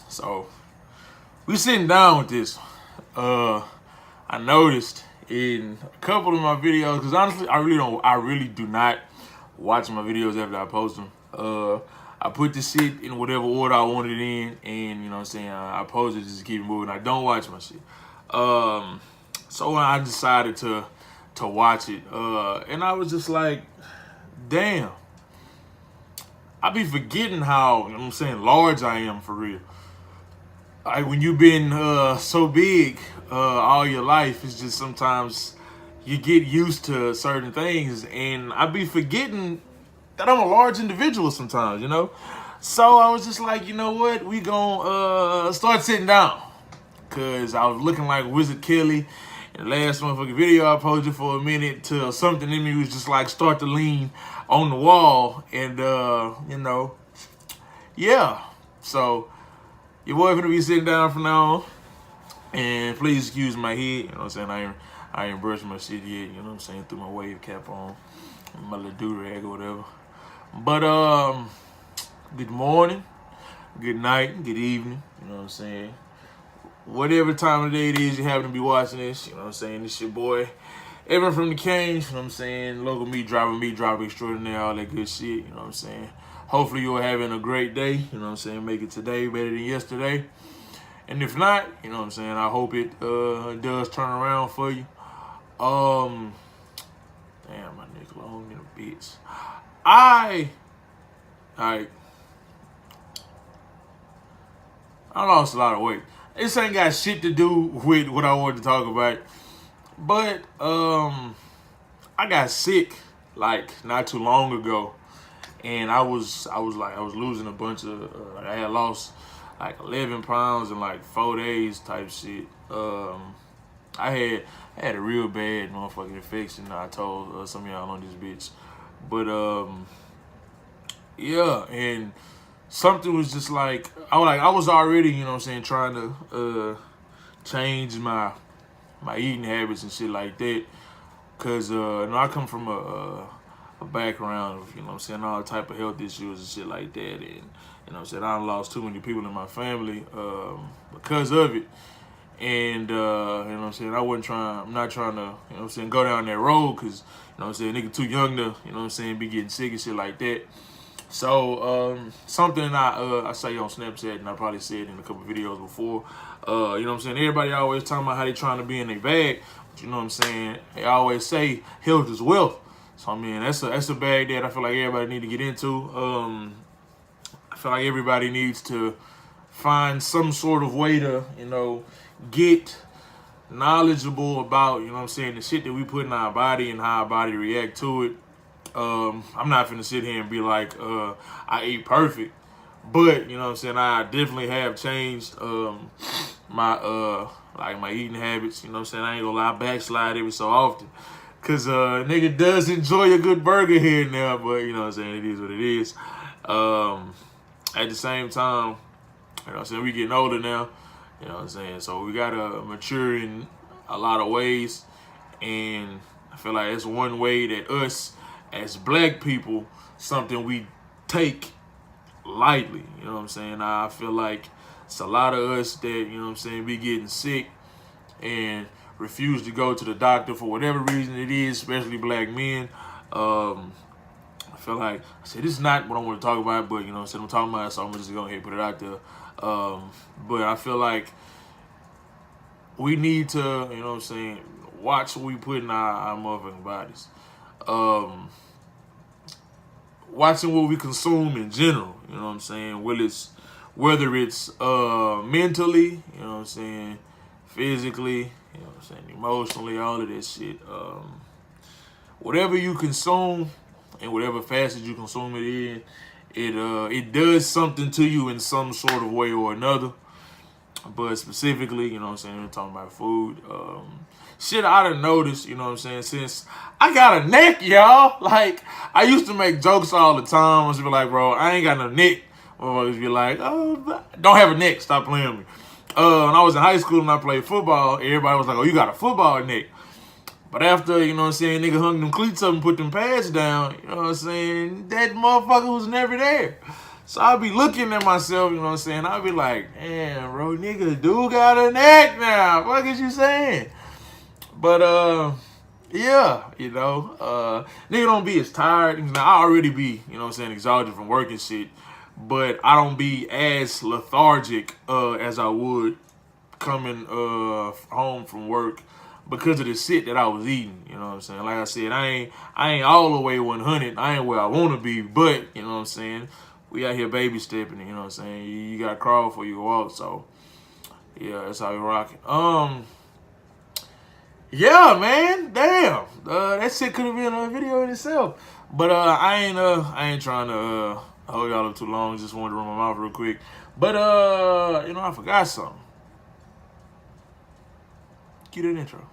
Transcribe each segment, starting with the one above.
So we sitting down with this. I noticed in a couple of my videos, because honestly, I really do not watch my videos after I post them. I put the shit in whatever order I want it in, and you know what I'm saying, I post it just to keep it moving. I don't watch my shit. So I decided to watch it, and I was just like, damn. I be forgetting how, you know what I'm saying, large I am for real. Like when you've been so big all your life, it's just sometimes you get used to certain things, and I be forgetting that I'm a large individual sometimes, you know. So I was just like, you know what, we gonna start sitting down, cause I was looking like Wizard Kelly in the last motherfucking video I posted for a minute, till something in me was just like start to lean on the wall, and you know, yeah. So your boy gonna be sitting down from now on. And please excuse my head, you know what I'm saying? I ain't brushed my shit yet, you know what I'm saying? Threw my wave cap on, my little do-rag or whatever. But good morning, good night, good evening, you know what I'm saying? Whatever time of day it is you happen to be watching this, you know what I'm saying? This your boy, Evan from the Canes, you know what I'm saying? Local meat driver extraordinaire, all that good shit, you know what I'm saying? Hopefully you're having a great day, you know what I'm saying? Make it today better than yesterday. And if not, you know what I'm saying, I hope it does turn around for you. Damn, my neck long in a bitch. I lost a lot of weight. This ain't got shit to do with what I wanted to talk about. But I got sick like not too long ago. And I was losing a bunch of I had lost like 11 pounds in like 4 days type shit. I had a real bad motherfucking infection. I told some of y'all on this bitch, but yeah, and something was just like I was already, you know what I'm saying, trying to change my eating habits and shit like that, cause you know, I come from a background of, you know what I'm saying, all type of health issues and shit like that, and you know what I'm saying, I lost too many people in my family because of it. And you know what I'm saying, I'm not trying to, you know what I'm saying, go down that road, because, you know what I'm saying, nigga too young to, you know what I'm saying, be getting sick and shit like that. So something I say on Snapchat, and I probably said in a couple videos before, you know what I'm saying, everybody always talking about how they trying to be in their bag, but you know what I'm saying, they always say health is wealth. So I mean, that's a bag that I feel like everybody need to get into. I feel like everybody needs to find some sort of way to, you know, get knowledgeable about, you know what I'm saying, the shit that we put in our body and how our body react to it. I'm not finna sit here and be like, I eat perfect, but you know what I'm saying, I definitely have changed my like my eating habits. You know what I'm saying, I ain't gonna lie, I backslide every so often, cause nigga does enjoy a good burger here and there, but you know what I'm saying, it is what it is. At the same time, you know what I'm saying, we getting older now, you know what I'm saying, so we gotta mature in a lot of ways, and I feel like it's one way that us as black people, something we take lightly, you know what I'm saying. I feel like it's a lot of us that, you know what I'm saying, be getting sick and refuse to go to the doctor for whatever reason it is, especially black men. I feel like, I said, this is not what I want to talk about, but you know what I'm saying, I'm talking about it, so I'm just going to go ahead and put it out there. But I feel like we need to, you know what I'm saying, watch what we put in our motherfucking bodies. Watching what we consume in general, you know what I'm saying, whether it's mentally, you know what I'm saying, physically, you know what I'm saying, emotionally, all of that shit. Whatever you consume and whatever facet you consume it in, it does something to you in some sort of way or another. But specifically, you know what I'm saying, we're talking about food. Shit I done noticed, you know what I'm saying, since I got a neck, y'all. Like, I used to make jokes all the time. I used to be like, bro, I ain't got no neck. Motherfuckers be like, oh, don't have a neck, stop playing with me. When I was in high school and I played football, everybody was like, oh, you got a football neck. But after, you know what I'm saying, nigga hung them cleats up and put them pads down, you know what I'm saying, that motherfucker was never there. So I'll be looking at myself, you know what I'm saying? I'll be like, damn, bro, nigga, dude got a neck now. What is you saying? But, yeah, you know, nigga don't be as tired. I already be, you know what I'm saying, exhausted from working shit. But I don't be as lethargic as I would coming home from work because of the shit that I was eating. You know what I'm saying? Like I said, I ain't all the way 100. I ain't where I want to be, but you know what I'm saying? We out here baby stepping, you know what I'm saying? You got to crawl before you walk, so yeah, that's how we rocking. Yeah, man, damn. That shit could have been a video in itself. But I ain't trying to hold y'all up too long. Just wanted to run my mouth real quick. But you know, I forgot something. Get an intro.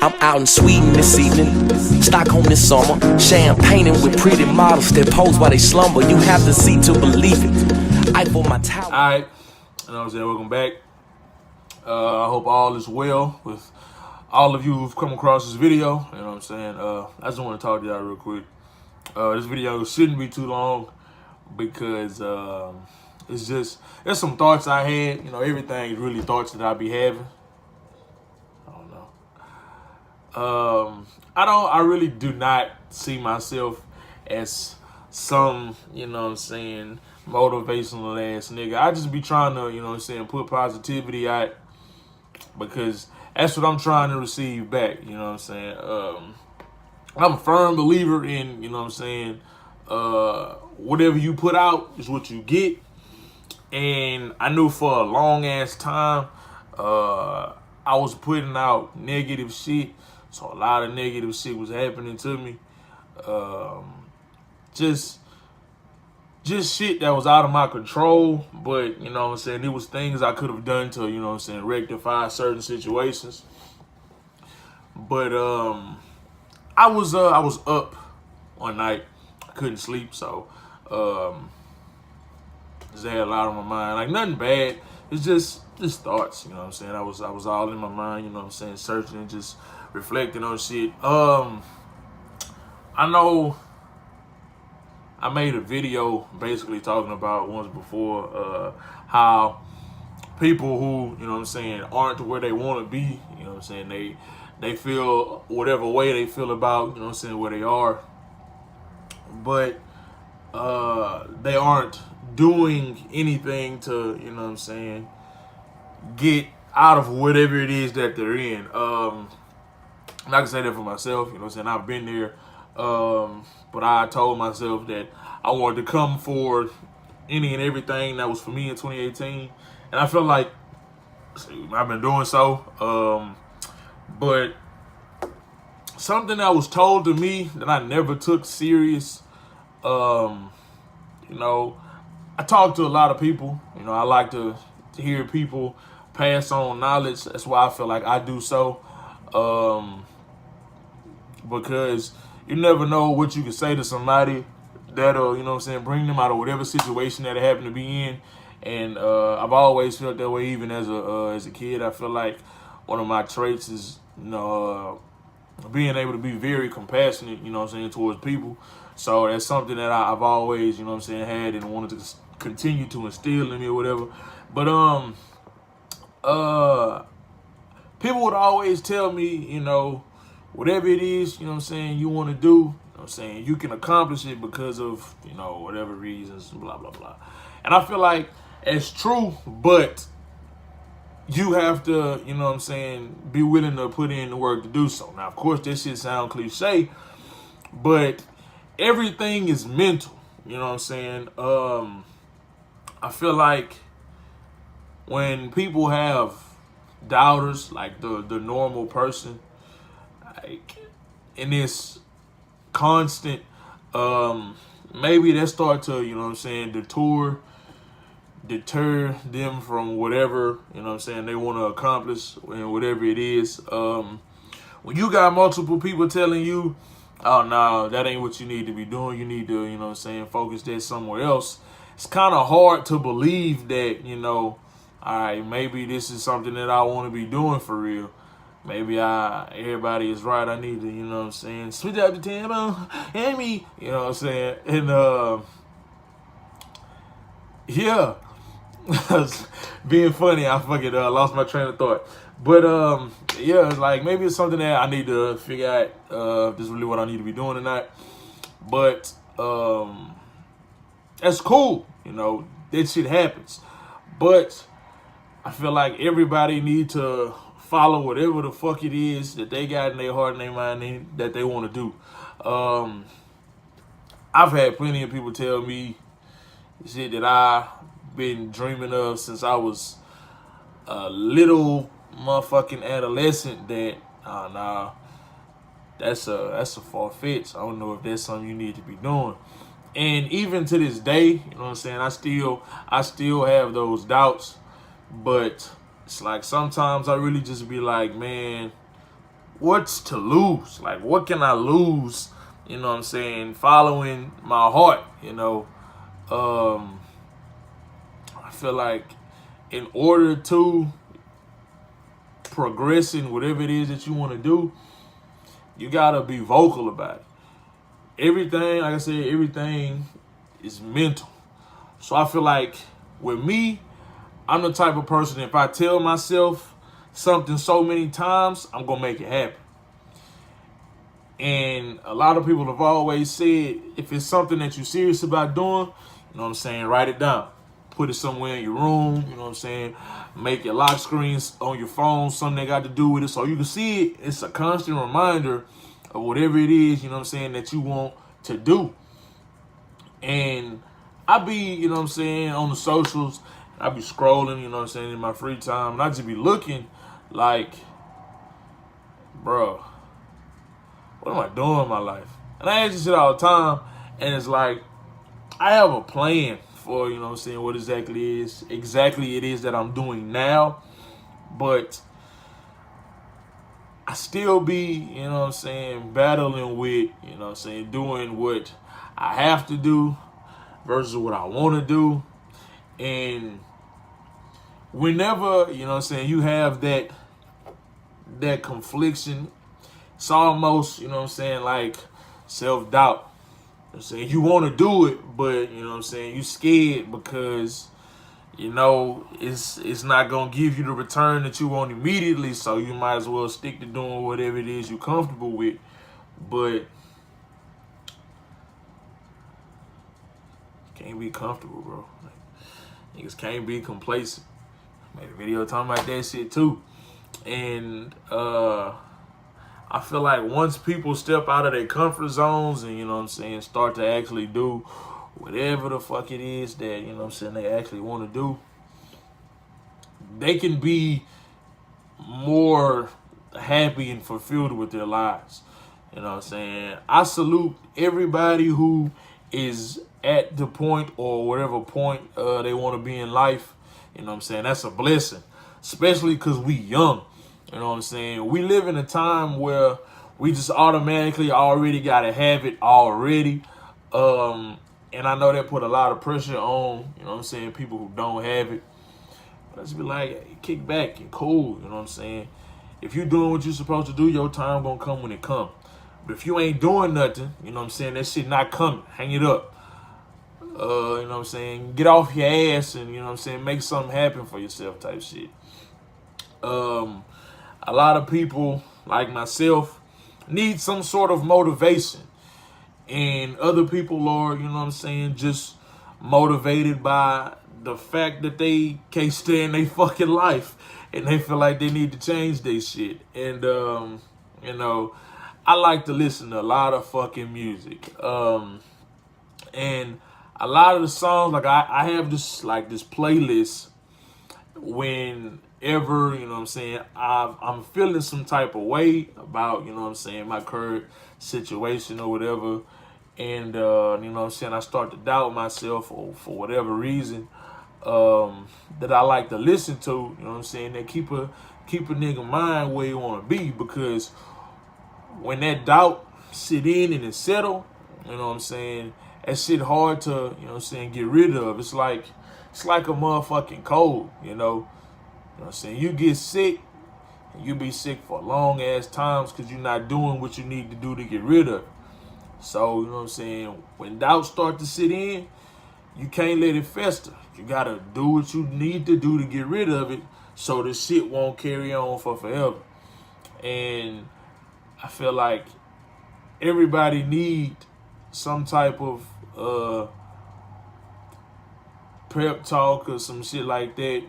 I'm out in Sweden this evening, Stockholm this summer, champagning with pretty models that pose while they slumber. You have to see to believe it. I for my tower. Alright, you know what I'm saying? Welcome back. I hope all is well with all of you who've come across this video. You know what I'm saying? I just want to talk to y'all real quick. This video shouldn't be too long because it's just, there's some thoughts I had. You know, everything is really thoughts that I be having. I really do not see myself as some, you know what I'm saying, motivational ass nigga. I just be trying to, you know what I'm saying, put positivity out because that's what I'm trying to receive back, you know what I'm saying. I'm a firm believer in, you know what I'm saying, whatever you put out is what you get. And I knew for a long ass time, I was putting out negative shit. So a lot of negative shit was happening to me. Just shit that was out of my control. But, you know what I'm saying, it was things I could have done to, you know what I'm saying, rectify certain situations. But I was up one night. I couldn't sleep, so just had a lot on my mind. Like nothing bad. It's just thoughts, you know what I'm saying? I was all in my mind, you know what I'm saying, searching and just reflecting on shit. I know I made a video basically talking about once before how people who, you know what I'm saying, aren't where they want to be, you know what I'm saying, they feel whatever way they feel about, you know what I'm saying, where they are, but they aren't doing anything to, you know what I'm saying, get out of whatever it is that they're in. And I can say that for myself, you know what I'm saying, I've been there, but I told myself that I wanted to come for any and everything that was for me in 2018, and I feel like I've been doing so, but something that was told to me that I never took serious, you know, I talk to a lot of people, you know, I like to hear people pass on knowledge. That's why I feel like I do so, because you never know what you can say to somebody that'll, you know what I'm saying, bring them out of whatever situation that they happen to be in. And I've always felt that way, even as a kid. I feel like one of my traits is, you know, being able to be very compassionate, you know what I'm saying, towards people. So that's something that I've always, you know what I'm saying, had and wanted to continue to instill in me or whatever. But people would always tell me, you know, whatever it is, you know what I'm saying, you want to do, you know what I'm saying, you can accomplish it because of, you know, whatever reasons, blah, blah, blah. And I feel like it's true, but you have to, you know what I'm saying, be willing to put in the work to do so. Now, of course, this shit sound cliche, but everything is mental, you know what I'm saying? I feel like when people have doubters, like the normal person, like in this constant, maybe they start to, you know what I'm saying, deter them from whatever, you know what I'm saying, they want to accomplish and whatever it is. When you got multiple people telling you, oh no, that ain't what you need to be doing, you need to, you know what I'm saying, focus that somewhere else, it's kind of hard to believe that, you know, all right, maybe this is something that I want to be doing for real. Maybe everybody is right. I need to, you know what I'm saying, switch up the tempo, and me, you know what I'm saying. And yeah. Being funny, I fucking lost my train of thought. But yeah, it's like maybe it's something that I need to figure out if this is really what I need to be doing or not. But that's cool, you know, that shit happens. But I feel like everybody need to follow whatever the fuck it is that they got in their heart and their mind that they want to do. I've had plenty of people tell me shit that I've been dreaming of since I was a little motherfucking adolescent. That nah, that's a far fetch. I don't know if that's something you need to be doing. And even to this day, you know what I'm saying, I still have those doubts. But it's like sometimes I really just be like, man, what's to lose? Like, what can I lose? You know what I'm saying? Following my heart, you know. I feel like in order to progress in whatever it is that you want to do, you gotta be vocal about it. Everything, like I said, everything is mental. So I feel like with me, I'm the type of person, if I tell myself something so many times, I'm gonna make it happen. And a lot of people have always said, if it's something that you're serious about doing, you know what I'm saying, write it down. Put it somewhere in your room, you know what I'm saying? Make your lock screens on your phone, something that got to do with it, so you can see it. It's a constant reminder of whatever it is, you know what I'm saying, that you want to do. And I be, you know what I'm saying, on the socials, I be scrolling, you know what I'm saying, in my free time, and I just be looking like, bro, what am I doing in my life? And I ask this shit all the time, and it's like, I have a plan for, you know what I'm saying, what exactly it is that I'm doing now, but I still be, you know what I'm saying, battling with, you know what I'm saying, doing what I have to do versus what I want to do. And whenever, you know what I'm saying, you have that confliction, it's almost, you know what I'm saying, like self-doubt. You know what I'm saying, you want to do it, but, you know what I'm saying, you scared because, you know, it's not going to give you the return that you want immediately, so you might as well stick to doing whatever it is you're comfortable with. But can't be comfortable, bro. Like, niggas can't be complacent. Made a video talking about that shit too. And I feel like once people step out of their comfort zones and, you know what I'm saying, start to actually do whatever the fuck it is that, you know what I'm saying, they actually want to do, they can be more happy and fulfilled with their lives. You know what I'm saying? I salute everybody who is at the point or whatever point they want to be in life. You know what I'm saying? That's a blessing, especially because we young. You know what I'm saying? We live in a time where we just automatically already got to have it already. And I know that put a lot of pressure on, you know what I'm saying, people who don't have it. But let's be like, hey, kick back and cool, you know what I'm saying? If you're doing what you're supposed to do, your time gonna come when it come. But if you ain't doing nothing, you know what I'm saying, that shit not coming. Hang it up. You know what I'm saying? Get off your ass and, you know what I'm saying, make something happen for yourself type shit. A lot of people, like myself, need some sort of motivation. And other people are, you know what I'm saying, just motivated by the fact that they can't stand their fucking life. And they feel like they need to change their shit. And, you know, I like to listen to a lot of fucking music. And a lot of the songs, like I have this playlist whenever, you know what I'm saying, I'm feeling some type of way about, you know what I'm saying, my current situation or whatever. And, you know what I'm saying, I start to doubt myself or for whatever reason that I like to listen to, you know what I'm saying, that keep a nigga mind where you want to be. Because when that doubt sit in and it settle, you know what I'm saying, that shit hard to, you know what I'm saying, get rid of. It's like a motherfucking cold, you know. You know what I'm saying? You get sick, and you be sick for long ass times because you're not doing what you need to do to get rid of it. So, you know what I'm saying, when doubts start to sit in, you can't let it fester. you gotta do what you need to do to get rid of it so the shit won't carry on for forever. And I feel like everybody need some type of prep talk or some shit like that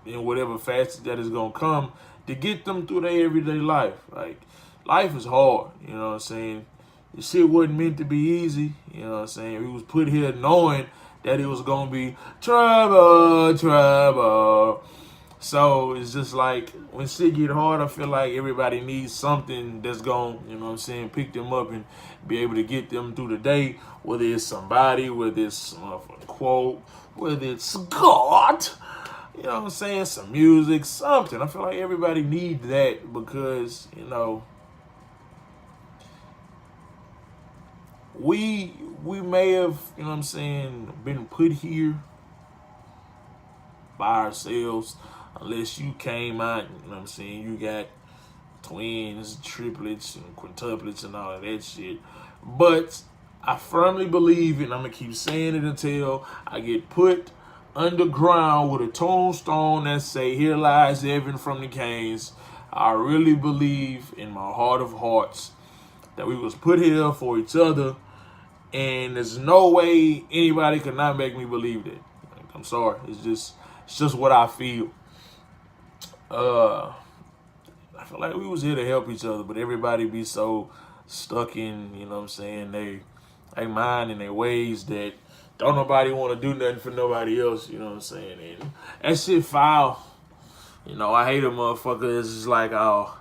in whatever facet that is gonna come to get them through their everyday life. Like, life is hard, you know what I'm saying? The shit wasn't meant to be easy, you know what I'm saying? We was put here knowing that it was gonna be trouble, trouble. So it's just like, when shit get hard, I feel like everybody needs something that's gonna, you know what I'm saying, pick them up and be able to get them through the day, whether it's somebody, whether it's a quote, whether it's God, you know what I'm saying, some music, something. I feel like everybody needs that because, you know, we may have, you know what I'm saying, been put here by ourselves, unless you came out, you know what I'm saying, you got twins, triplets, and quintuplets and all of that shit. But I firmly believe, and I'm going to keep saying it until I get put underground with a tombstone that say, "Here lies Evan from the Canes." I really believe in my heart of hearts that we was put here for each other, and there's no way anybody could not make me believe that. Like, I'm sorry. It's just what I feel. I feel like we was here to help each other, but everybody be so stuck in, you know what I'm saying, they mind and their ways that don't nobody want to do nothing for nobody else, you know what I'm saying? And that shit foul. You know, I hate a motherfucker. It's just like, oh,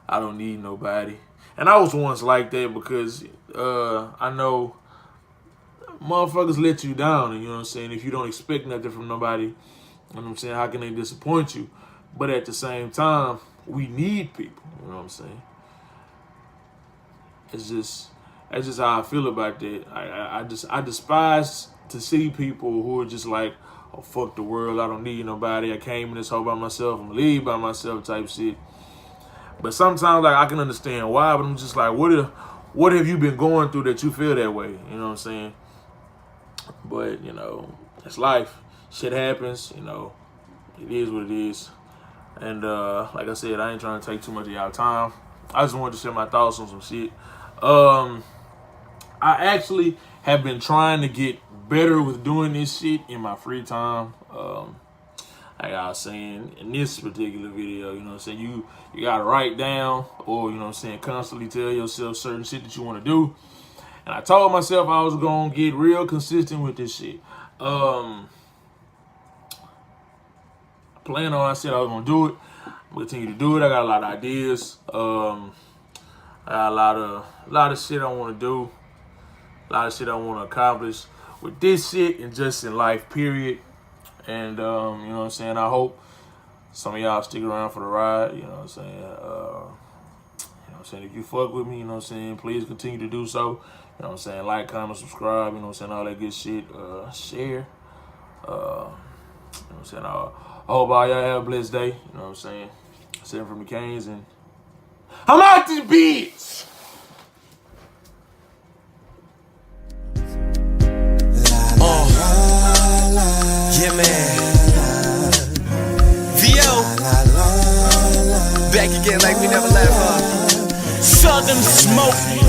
I don't need nobody. And I was once like that because I know motherfuckers let you down, and you know what I'm saying, if you don't expect nothing from nobody, you know what I'm saying, how can they disappoint you? But at the same time, we need people, you know what I'm saying? That's just how I feel about that. I despise to see people who are just like, oh, fuck the world, I don't need nobody, I came in this hole by myself, I'm gonna leave by myself type shit. But sometimes, like, I can understand why, but I'm just like, what have you been going through that you feel that way? You know what I'm saying? But, you know, it's life. Shit happens, you know. It is what it is. And like I said, I ain't trying to take too much of y'all time. I just wanted to share my thoughts on some shit. I actually have been trying to get better with doing this shit in my free time. Like I was saying in this particular video, you know what I'm saying, you gotta write down, or, you know what I'm saying, constantly tell yourself certain shit that you want to do. And I told myself I was gonna get real consistent with this shit. I said I was gonna do it. I'm gonna continue to do it. I got a lot of ideas. I got a lot of shit I want to do. A lot of shit I want to accomplish with this shit and just in life, period. And you know what I'm saying, I hope some of y'all stick around for the ride. You know what I'm saying. You know what I'm saying, if you fuck with me, you know what I'm saying, please continue to do so. You know what I'm saying, like, comment, subscribe, you know what I'm saying, all that good shit. Share. You know what I'm saying, I hope all y'all have a blessed day. You know what I'm saying. Sitting from the Canes, and I'm out this bitch. Yeah, man. VO. Back again like we never left, huh? Southern Smoke.